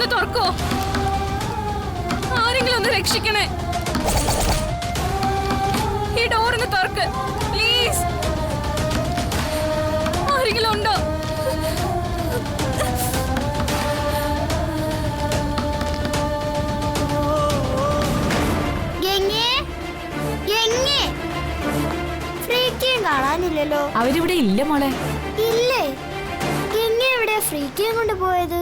ഒന്ന് തുറക്കോ? ആരെങ്കിലും ഒന്ന് രക്ഷിക്കണേ. ഈ ഡോറിന് തുറക്ക് പ്ലീസ്. ആരെങ്കിലും ഉണ്ടോ? കാണാനില്ലല്ലോ. അവരിവിടെ ഇല്ല മോളെ. ഇല്ലേ? ഗംഗ എവിടെ ഫ്രീക്കിയും കൊണ്ട് പോയത്?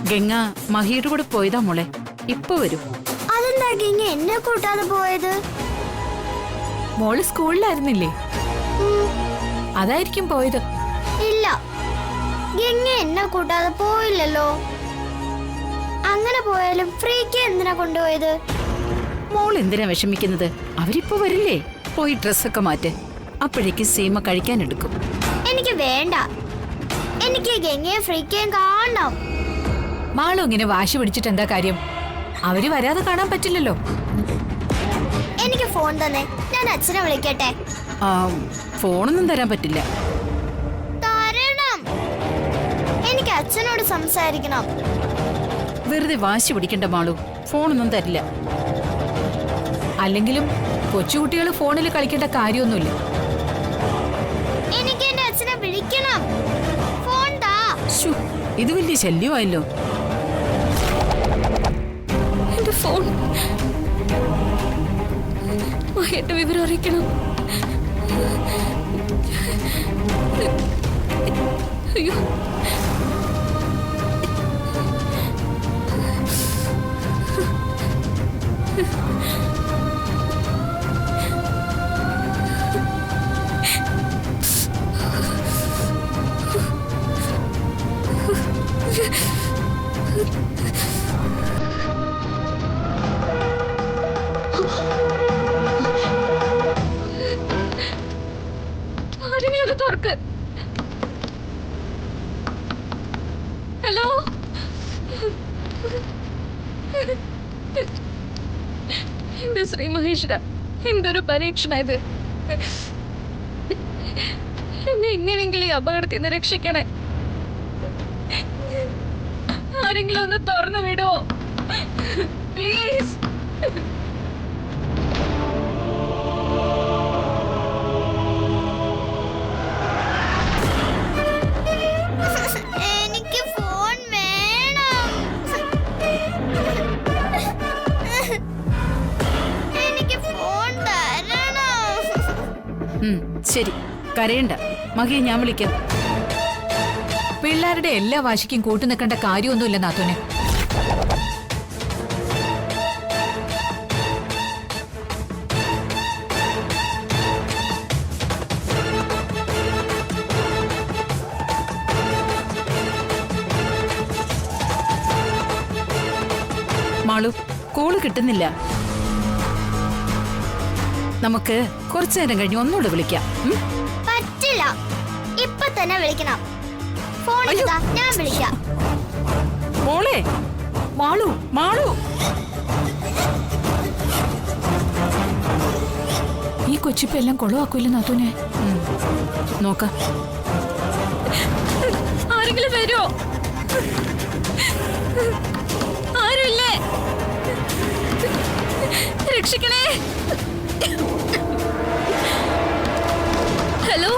ഗംഗ മഹിയുടെ കൂടെ പോയതാ മോളെ. ഇപ്പൊ വരും. അതെന്താ ഗംഗ എന്നെ കൂട്ടാതെ പോയത്? മോള് സ്കൂളിലായിരുന്നില്ലേ? അതായിരിക്കും പോയത്. ഇല്ല, ഗംഗ എന്നെ കൂട്ടാതെ പോയില്ലല്ലോ. അങ്ങനെ പോയാലും ഫ്രീക്ക് എന്തിനാ കൊണ്ടുപോയത്? മോൾ എന്തിനാ വിഷമിക്കുന്നത്? അവരിപ്പോ വരില്ലേ? പോയി ഡ്രസ്സൊക്കെ മാറ്റ്. അപ്പോഴേക്ക് സീമ കഴിക്കാൻ എടുക്കും. എനിക്ക് വേണ്ട. എനിക്ക് ഗംഗയും ഫ്രീക്കയും കാണണം. മാളു ഇങ്ങനെ വാശി പിടിച്ചിട്ട് എന്താ കാര്യം? അവര് വരാതെ കാണാൻ പറ്റില്ലല്ലോ. എനിക്ക് ഫോൺ തന്നെ, ഞാൻ അച്ഛനെ വിളിക്കട്ടെ. ഫോണൊന്നും തരാൻ പറ്റില്ല. തരണം. എനിക്ക് അച്ഛനോട് സംസാരിക്കണം. വെറുതെ വാശി പിടിക്കണ്ട മാളു. ഫോണൊന്നും തരില്ല. അല്ലെങ്കിലും കൊച്ചുകുട്ടികൾ ഫോണിൽ കളിക്കേണ്ട കാര്യമൊന്നുമില്ല. എനിക്ക് എന്റെ അച്ഛനെ വിളിക്കണം. ഫോൺ താ. ഇത് വലിയ ശല്യമായല്ലോ. എന്റെ ഫോൺ മഹിയുടെ വിവരം അറിയിക്കണം. അയ്യോ, ഹലോ, എന്റെ ശ്രീ മഹേശ്വര, എന്തൊരു പരീക്ഷണത്. എന്നെ എങ്ങനെയെങ്കിലും ഈ അപകടത്തിൽ നിന്ന് രക്ഷിക്കണേ. ആരെങ്കിലും ഒന്ന് തുറന്നു വിടോ പ്ലീസ്. എനിക്ക് ഫോൺ വേണം. എനിക്ക് ഫോൺ തരണം. ശരി, കരയണ്ട മഹിയെ, ഞാൻ വിളിക്കാം. പിള്ളേരുടെ എല്ലാ വാശിക്കും കൂട്ടു നിൽക്കേണ്ട കാര്യമൊന്നുമില്ല നാത്തോനെ. മാളു, കോള് കിട്ടുന്നില്ല. നമുക്ക് കുറച്ചു നേരം കഴിഞ്ഞ് ഒന്നുകൂടെ വിളിക്കാം. പറ്റില്ല, ഇപ്പൊ തന്നെ വിളിക്കണം. ഫോൺ ഇതാ, ഞാൻ വിളിക്കാം. മോളെ, മാളു, മാളു. ഈ കൊച്ചിപ്പ എല്ലാം കൊളവാക്കൂല്ല നാത്തൂനെ. നോക്കാം. ആരെങ്കിലും വരുമോ? ആരുമില്ലേ? രക്ഷിക്കണേ. Hello,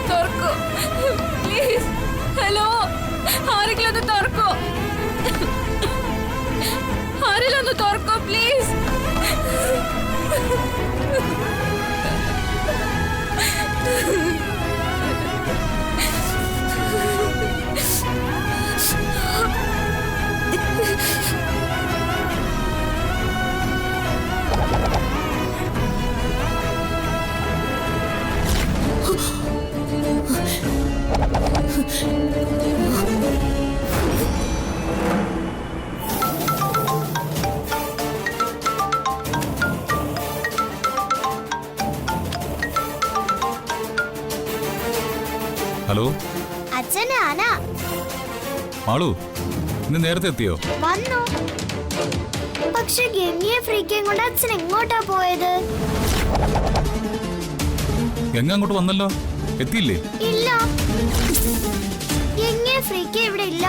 തുറക്കോ please. ഹലോ, ആരെങ്കിലും ഒന്ന് തുറക്കോ. ആരെങ്കിലും ഒന്ന് തുറക്കോ പ്ലീസ്. ഹലോ അച്ഛനാനാ മാളു, ഇന്ന് നേരത്തെ എത്തിയോ? വന്നു. പക്ഷെ ഗംഗയെ ഫ്രീക്കയും കൊണ്ട് അച്ഛൻ എങ്ങോട്ടാ പോയത്? ഗംഗ അങ്ങോട്ട് വന്നല്ലോ, എത്തിയില്ലേ? ഇല്ല, ഗംഗയെ ഫ്രീക്ക ഇവിടെ ഇല്ല.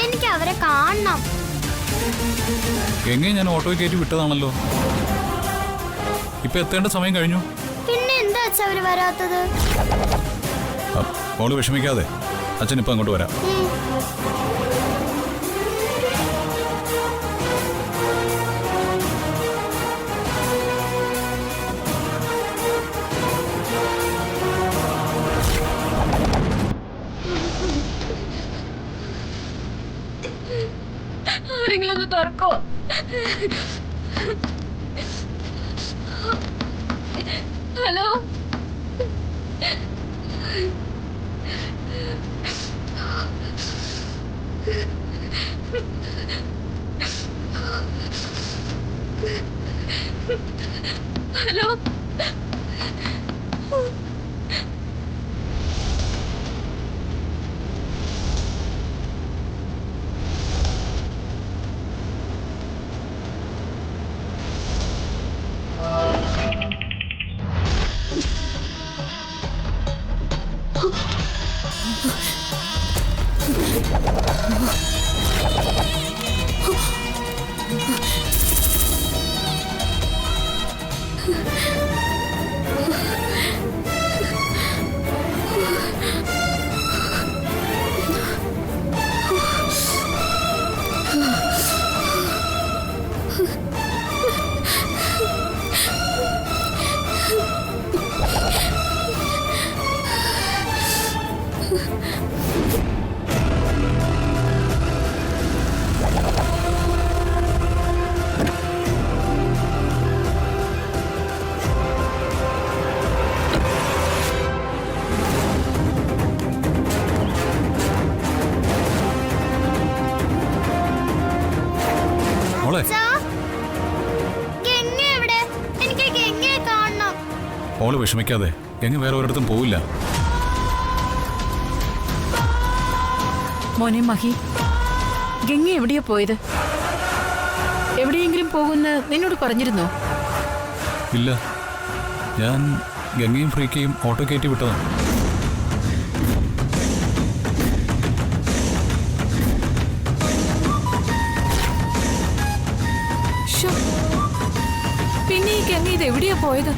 എനിക്ക് അവരെ കാണണം. ഗംഗയെ ഞാൻ ഓട്ടോയിൽ കയറ്റി വിട്ടതാണല്ലോ. ഇപ്പൊ എത്തേണ്ട സമയം കഴിഞ്ഞു. പിന്നെ എന്താ അച്ഛൻ അവര് വരാത്തത്? മോള് വിഷമിക്കാതെ, അച്ഛൻ ഇപ്പൊ അങ്ങോട്ട് വരാം. ആരെങ്കിലും തുറക്കോ? Hello, hello. മോള് വിഷമിക്കാതെ, ഗംഗ വേറെ ഒരിടത്തും പോവില്ല. മോനെ മഹി, ഗംഗ എവിടെയാ പോയത്? എവിടെയെങ്കിലും പോകുന്ന നിന്നോട് പറഞ്ഞിരുന്നോ? ഇല്ല, ഞാൻ ഗംഗയും ഫ്രീക്കയും ഓട്ടോ കയറ്റി വിട്ടതാണ്. പിന്നെ ഈ ഗംഗ ഇത് എവിടെയാ പോയത്?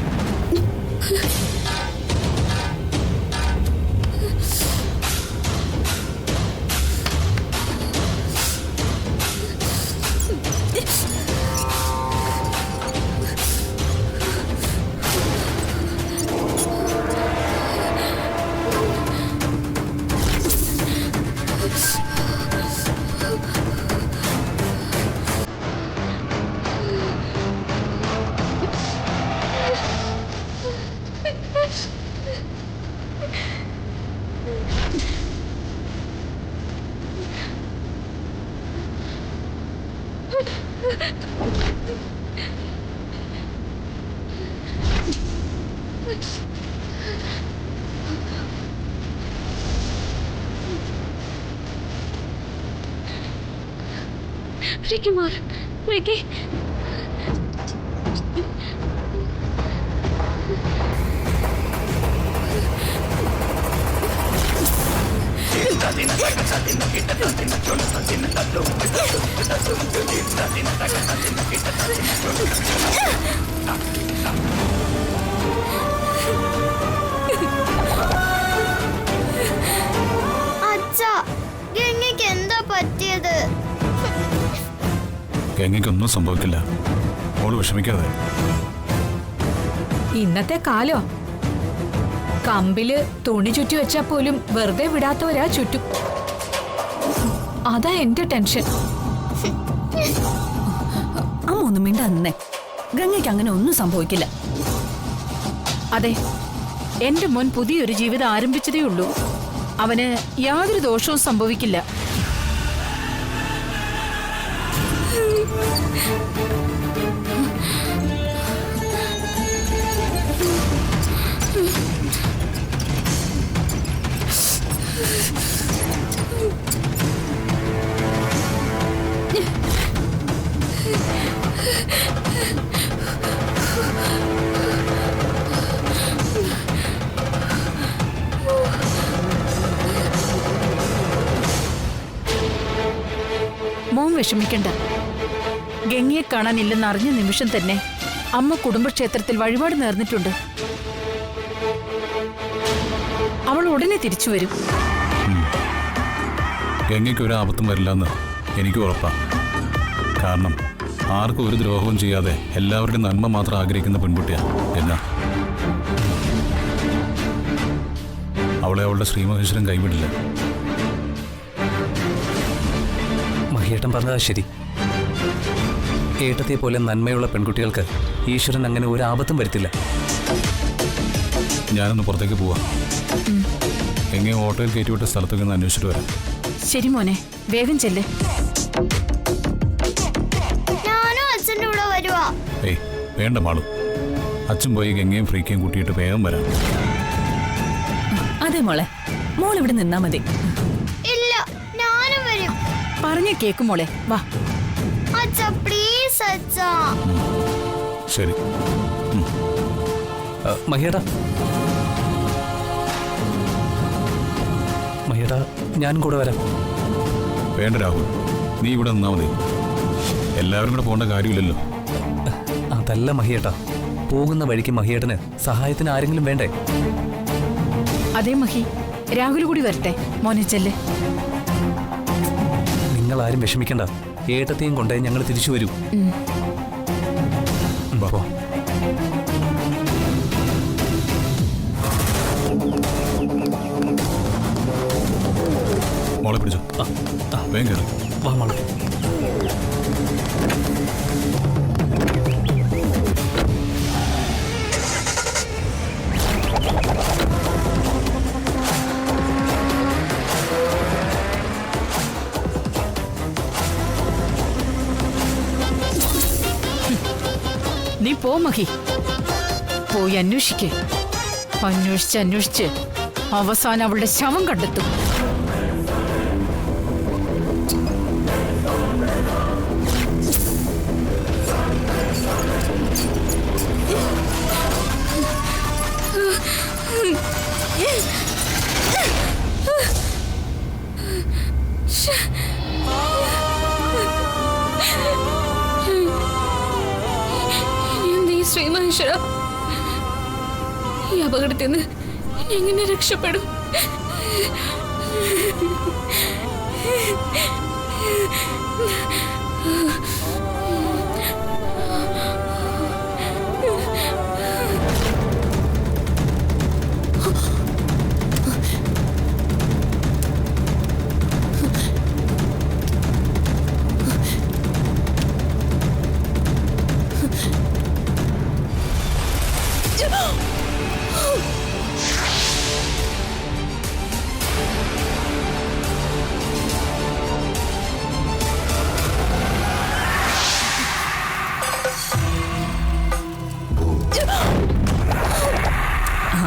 Ricky Mar, Ricky. അച്ഛാ, ഗംഗയ്ക്ക് എന്താ പറ്റിയത്? ഗംഗയ്ക്കൊന്നും സംഭവിക്കില്ല, മോള് വിഷമിക്കാതെ. ഇന്നത്തെ കാലോ കമ്പില് തുണി ചുറ്റി വെച്ചാ പോലും വെറുതെ വിടാത്തവരാ ചുറ്റും. അതാ എന്റെ ടെൻഷൻ. ഒന്നും മിണ്ടന്നേ, ഗംഗയ്ക്ക് അങ്ങനെ ഒന്നും സംഭവിക്കില്ല. അതെ, എന്റെ മോൻ പുതിയൊരു ജീവിതം ആരംഭിച്ചതേ ഉള്ളൂ. അവന് യാതൊരു ദോഷവും സംഭവിക്കില്ല. വിഷമിക്കണ്ട. ഗംഗയെ കാണാനില്ലെന്ന് അറിഞ്ഞ നിമിഷം തന്നെ അമ്മ കുടുംബക്ഷേത്രത്തിൽ വഴിപാട് നേർന്നിട്ടുണ്ട്. അവൾ ഉടനെ തിരിച്ചു വരും. ഗംഗയ്ക്ക് ഒരു ആപത്തും വരില്ലെന്ന് എനിക്ക് ഉറപ്പാണ്. കാരണം ആർക്കും ഒരു ദ്രോഹവും ചെയ്യാതെ എല്ലാവരുടെയും നന്മ മാത്രം ആഗ്രഹിക്കുന്ന പെൺകുട്ടിയാണ് ഗംഗ. അവളെ അവളുടെ ശ്രീമഹേശ്വരൻ കൈവിടില്ല. മഹിയേട്ടൻ പറഞ്ഞതാ ശരി. ഏട്ടത്തെ പോലെ നന്മയുള്ള പെൺകുട്ടികൾക്ക് ഈശ്വരൻ അങ്ങനെ ഒരു ആപത്തും വരുത്തില്ല. ഞാനൊന്ന് പുറത്തേക്ക് പോവാം. എങ്ങനെ ഓട്ടോയിൽ കയറ്റിവിട്ട സ്ഥലത്തൊക്കെ ഒന്ന് അന്വേഷിച്ചിട്ട് വരാം. ശരി മോനെ, വേഗം ചെല്ല്. ഞാനും അച്ഛൻ്റെ കൂടെ വരുവാ. ഏയ് വേണ്ട മാളു, അച്ഛൻ പോയി ഗംഗയും ഫ്രീക്കയും കൂട്ടിയിട്ട് വേഗം വരാം. അതെ മോളെ, മോൾ ഇവിടെ നിന്നാ മതി. ഇല്ല, ഞാനും വരും. പറഞ്ഞ കേക്ക് മോളെ, വാ. അച്ഛ പ്ലീസ് അച്ഛ. ശരി. മഹിയേട്ടാ, മഹിയേട്ടാ, ഞാനും കൂടെ വരാം. വേണ്ട രാഹുൽ, നീ ഇവിടെ നിന്നാ മതി. എല്ലാവരും കൂടെ പോകേണ്ട കാര്യമില്ലല്ലോ. അതല്ല മഹിയേട്ടാ, പോകുന്ന വഴിക്ക് മഹിയേട്ടന് സഹായത്തിന് ആരെങ്കിലും വേണ്ടേ? അതേ മഹി, രാഹുൽ കൂടി വരട്ടെ. മോനെ ചെല്ല്. നിങ്ങൾ ആരും വിഷമിക്കണ്ട. ഏട്ടത്തെയും കൊണ്ടേ ഞങ്ങൾ തിരിച്ചു വരൂ. പോ. മോളെ പിടിച്ചോ. വേഗം കയറി വാ മോളെ. നീ പോ മഹി, പോയി അന്വേഷിക്ക്. അന്വേഷിച്ച് അവസാനം അവളുടെ ശവം കണ്ടെത്തും. ശ്രീമഹേശ്വര, ഈ അപകടത്തിൽ നിന്ന് ഇനി എങ്ങനെ രക്ഷപ്പെടും?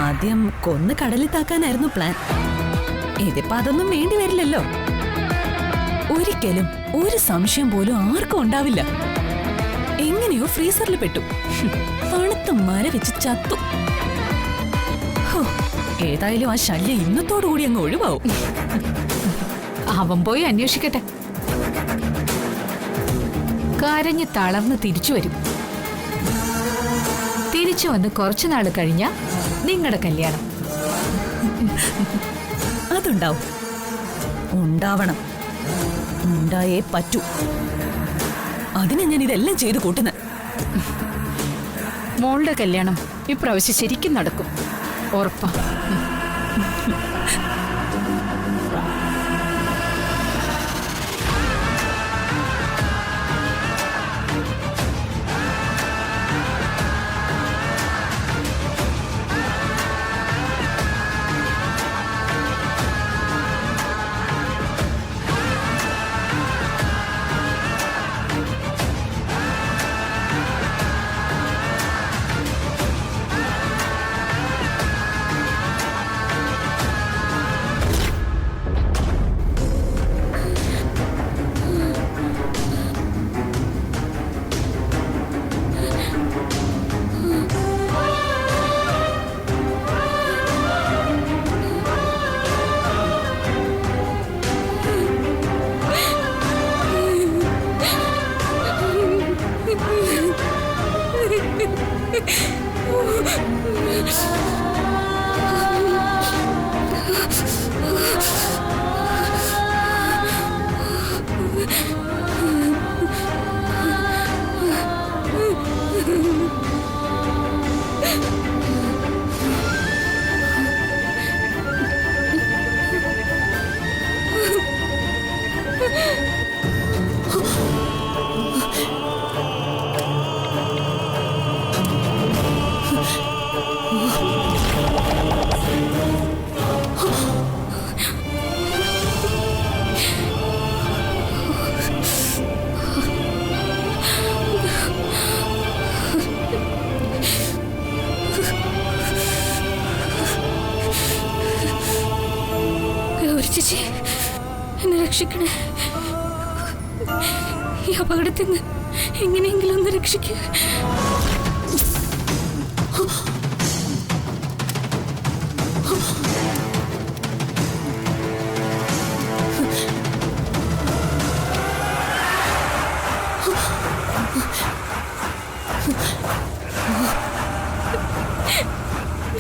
ആദ്യം കൊന്ന് കടലിൽ താക്കാനായിരുന്നു പ്ലാൻ. ഇതിപ്പോ അതൊന്നും വേണ്ടി വരില്ലല്ലോ. ഒരിക്കലും ഒരു സംശയം പോലും ആർക്കും ഉണ്ടാവില്ല. എങ്ങനെയോ ഫ്രീസറിൽ പെട്ടു, തണുത്ത മര വെച്ച് ചത്തു. ഏതായാലും ആ ശല്യം ഇന്നത്തോടുകൂടി അങ്ങ് ഒഴിവാവും. അവൻ പോയി അന്വേഷിക്കട്ടെ. കരഞ്ഞ് തളർന്ന് തിരിച്ചു വരും. തിരിച്ചു വന്ന് കുറച്ചു നാൾ കഴിഞ്ഞ നിങ്ങളുടെ കല്യാണം. അതുണ്ടാവും, ഉണ്ടാവണം, ഉണ്ടായേ പറ്റൂ. അതിനെ ഞാൻ ഇതെല്ലാം ചെയ്തു കൂട്ടുന്ന. മോളുടെ കല്യാണം ഇപ്രാവശ്യം ശരിക്കും നടക്കും, ഉറപ്പാ. ഗൗരി ചേച്ചി, എന്നെ രക്ഷിക്കണേ. ഈ അപകടത്തിൽ നിന്ന് എങ്ങനെയെങ്കിലും ഒന്ന് രക്ഷിക്കുക.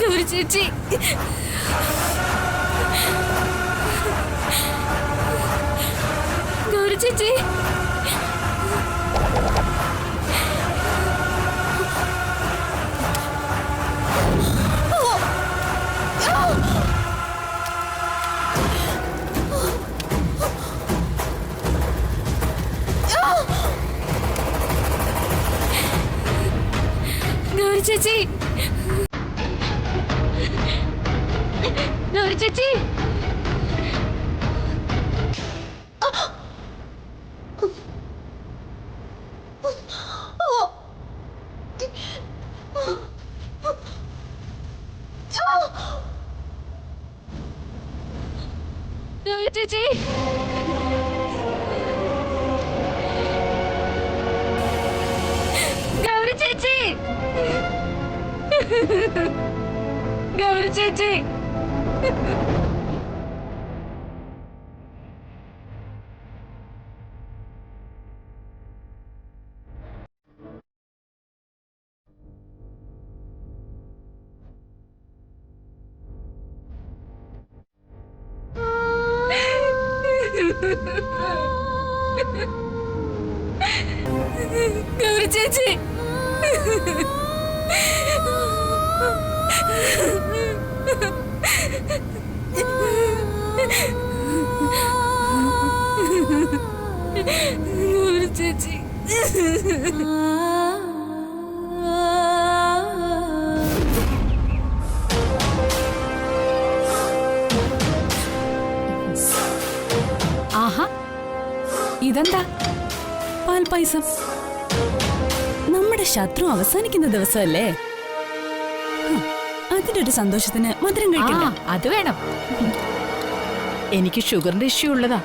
ഗൗരി ചേച്ചി, ഗൗരി ചേച്ചി, ഗൗരി ചേച്ചി, ഗൗരി ചേച്ചി, ഗൗരി ചേച്ചി, ഗൗരി ചേച്ചി, ഗൗരി ചേച്ചി. ഗൗരി ചേച്ചി, ഗൗരി ചേച്ചി. ആഹാ, ഇതെന്താ? പാൽപായസം. നമ്മുടെ ശത്രു അവസാനിക്കുന്ന ദിവസമല്ലേ? അതിന്റെ ഒരു സന്തോഷത്തിന് മധുരം ആ, കഴിക്കണ്ട. അത് വേണം. എനിക്ക് ഷുഗറിന്റെ ഇഷ്യൂ ഉള്ളതാ.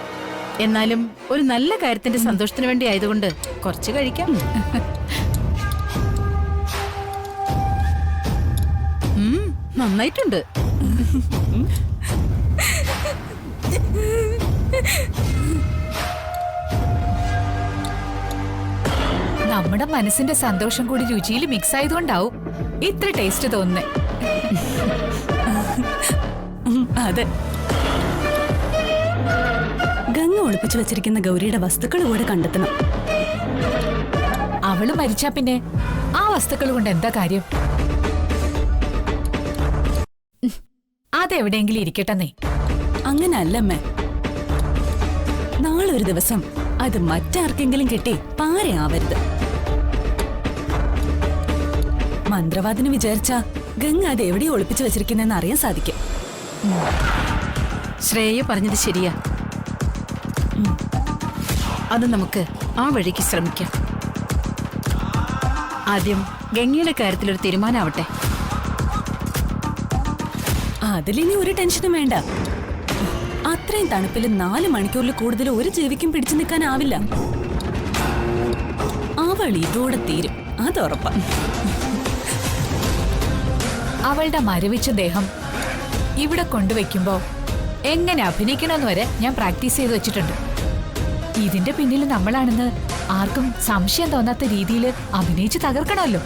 എന്നാലും ഒരു നല്ല കാര്യത്തിന്റെ സന്തോഷത്തിന് വേണ്ടി ആയതുകൊണ്ട് കുറച്ച് കഴിക്കാം. നന്നായിട്ടുണ്ട്. നമ്മുടെ മനസ്സിന്റെ സന്തോഷം കൂടി രുചിയിൽ മിക്സ് ആയതുകൊണ്ടാവും ഇത്ര ടേസ്റ്റ് തോന്നുന്നേ. അതെ. ഗംഗ ഒളിപ്പിച്ചു വെച്ചിരിക്കുന്ന ഗൗരിയുടെ വസ്തുക്കൾ കൂടെ കണ്ടെത്തണം. അവള് മരിച്ചാ പിന്നെ ആ വസ്തുക്കൾ കൊണ്ട് എന്താ കാര്യം? അതെവിടെയെങ്കിലും ഇരിക്കട്ടെന്നേ. അങ്ങനല്ലമ്മേ. നാളെ ഒരു ദിവസം അത് മറ്റാർക്കെങ്കിലും കിട്ടി പാരയാവരുത്. മന്ത്രവാദിന് വിചാരിച്ച ഗംഗ അത് എവിടെ ഒളിപ്പിച്ചു വെച്ചിരിക്കുന്നെന്ന് അറിയാൻ സാധിക്കും. ശ്രേയ പറഞ്ഞത് ശരിയാ. അത് നമുക്ക് ആ വഴിക്ക് ശ്രമിക്കാം. ആദ്യം ഗംഗയുടെ കാര്യത്തിലൊരു തീരുമാനമാവട്ടെ. അതിലിനി ഒരു ടെൻഷനും വേണ്ട. അത്രയും തണുപ്പിൽ 4 മണിക്കൂറിൽ കൂടുതൽ ഒരു ജീവിക്കും പിടിച്ചു നിൽക്കാനാവില്ല. അവൾ ഇതോടെ തീരും, അതുറപ്പാ. അവളുടെ മരവിച്ച ദേഹം ഇവിടെ കൊണ്ടുവയ്ക്കുമ്പോ എങ്ങനെ അഭിനയിക്കണമെന്ന് വരെ ഞാൻ പ്രാക്ടീസ് ചെയ്ത് വെച്ചിട്ടുണ്ട്. ഇതിന്റെ പിന്നിൽ നമ്മളാണെന്ന് ആർക്കും സംശയം തോന്നാത്ത രീതിയിൽ അഭിനയിച്ച് തകർക്കണമല്ലോ.